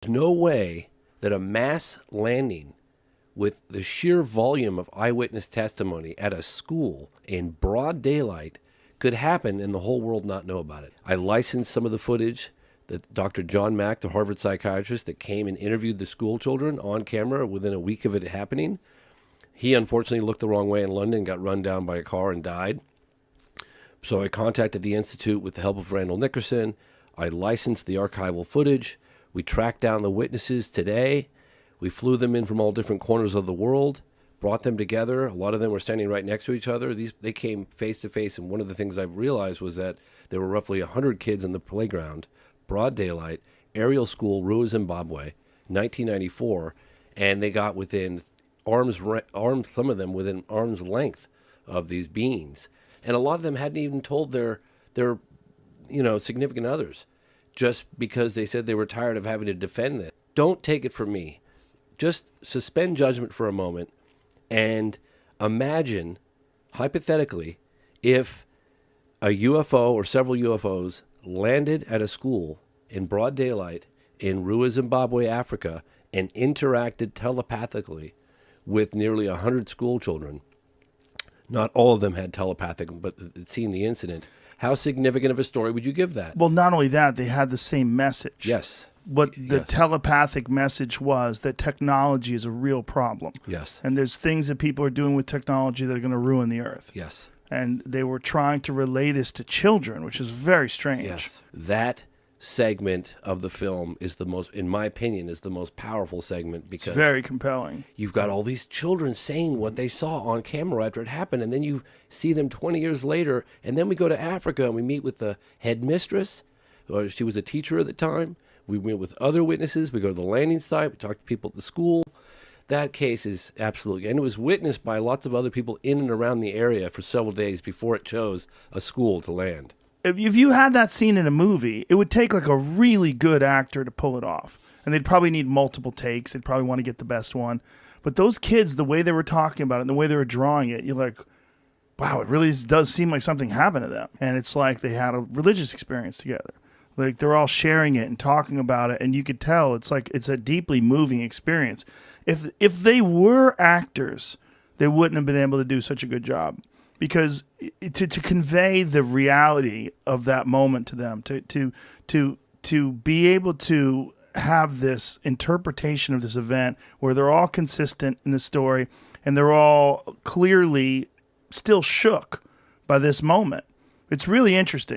no way that a mass landing with the sheer volume of eyewitness testimony at a school in broad daylight could happen and the whole world not know about it. I licensed some of the footage that Dr. John Mack, the Harvard psychiatrist that came and interviewed the school children on camera within a week of it happening. He unfortunately looked the wrong way in London, got run down by a car and died. So I contacted the Institute with the help of Randall Nickerson. I licensed the archival footage. We tracked down the witnesses today. We flew them in from all different corners of the world, brought them together. A lot of them were standing right next to each other. They came face to face, and one of the things I realized was that there were roughly 100 kids in the playground, broad daylight, aerial school, Rua, Zimbabwe, 1994, and they got within arms, some of them within arm's length of these beings. And a lot of them hadn't even told their significant others, just because they said they were tired of having to defend it. Don't take it from me. Just suspend judgment for a moment and imagine, hypothetically, if a UFO or several UFOs landed at a school in broad daylight in Rua, Zimbabwe, Africa, and interacted telepathically with nearly 100 school children. Not all of them had telepathic, but seeing the incident. How significant of a story would you give that? Well, not only that, they had the same message. Yes. What the telepathic message was that technology is a real problem. Yes. And there's things that people are doing with technology that are going to ruin the earth. Yes. And they were trying to relay this to children, which is very strange. Yes. That segment of the film is the most, in my opinion, is the most powerful segment because it's very compelling. You've got all these children saying what they saw on camera after it happened, and then you see them 20 years later, and then we go to Africa and we meet with the headmistress, or she was a teacher at the time. We meet with other witnesses. We go to the landing site. We talk to people at the school. That case is absolutely, and it was witnessed by lots of other people in and around the area for several days before it chose a school to land. If you had that scene in a movie, it would take like a really good actor to pull it off. And they'd probably need multiple takes. They'd probably want to get the best one. But those kids, the way they were talking about it and the way they were drawing it, you're like, wow, it really does seem like something happened to them. And it's like they had a religious experience together. Like they're all sharing it and talking about it, and you could tell it's like it's a deeply moving experience. If they were to they wouldn't have been able to do such a good job, because to convey the reality of that moment to them, to be able to have this interpretation of this event where they're all consistent in the story and they're all clearly still shook by this moment. It's really interesting.